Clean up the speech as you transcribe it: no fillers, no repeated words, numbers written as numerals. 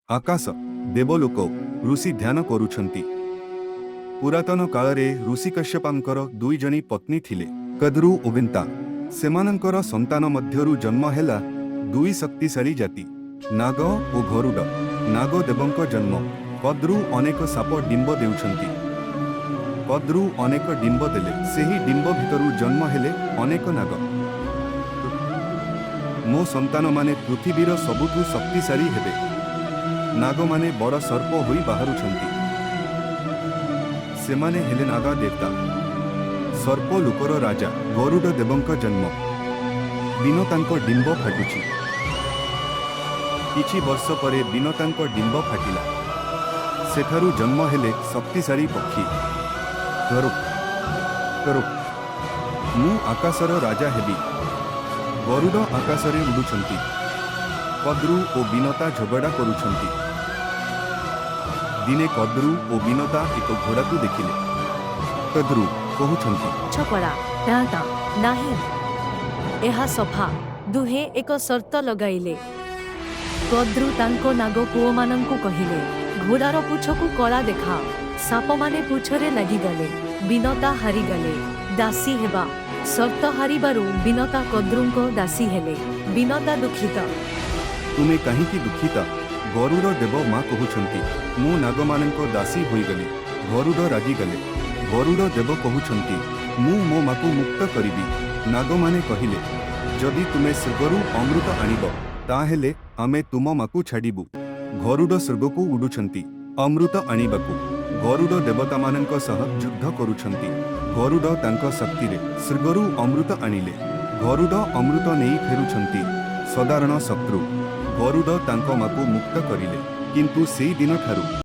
आकाश देवलोक ऋषि ध्यान करुछंती। पुरातन कालरे ऋषि कश्यपांकर दुई जणी पत्नी थिले, कद्रु ओ विंता। सेमानंकर संतान मध्यरु जन्म हेला दुई शक्तिशाली जाति, नाग ओ गरुड। नागदेवंक जन्म। कद्रु अनेक साप डिंब देउछंती। कद्रु अनेक डिंब देले, सेही डिंब भितरु जन्म हेले अनेक नाग। मो संतान माने पृथ्वीर सबुठु शक्तिशाली हेबे। नाग माने बड़ सर्प होई बाहरुछंती। सेमाने हेले नागा देवता। सर्प लोकर राजा गरुड देवंक जन्म। बिनतांक डिंब फाटुछि। किछि वर्ष परे बिनतांक डिंब फाटिला। सेठारु जन्म हेले शक्तिशाली पक्षी गरुड। गरुड मु आकाशर राजा हेबी। गरुड आकाशरे उडुछंती। कद्रु ओ बिनता झगड़ा करुछंती। दिने कद्रु ओ बिनता एक घोड़ा को देखिले। कद्रु कहउछंती, छपड़ा दाता नाही एहा सफा। दुहे एक शर्त लगाइले। कद्रु तांको नाग पुओ मानंकु कहिले, घोड़ार पुछकु कला देखा। साप माने पुछरे लागि गले। बिनता हारी गले। दासी हेबा शर्त हारिबारु बिनता कद्रुंको दासी हेले। बिनता दुखित। तुमे काहींकि दुखिता? गरुड देव माँ कहउछंती, मु नागमानंक दासी होईगली। गरुड रागी गले। गरुड देव कहउछंती, मु मो माकु मुक्त करिबी। नागमाने कहिले, जदि तुमे स्वर्गरु अमृत आनिब ताहेले आमे तुम माकु छाडिबु। गरुड स्वर्गकु उडुछंती अमृत आनिबाकु। गरुड देवता मानंक सह युद्ध करुछंती। गरुड तांक शक्तिरे स्वर्गरु अमृत आनिले। गरुड अमृत नेई फेरुछंती। साधारण शत्रु गरुड तांको माकु मुक्त करिले, किंतु सेई दिन ठारू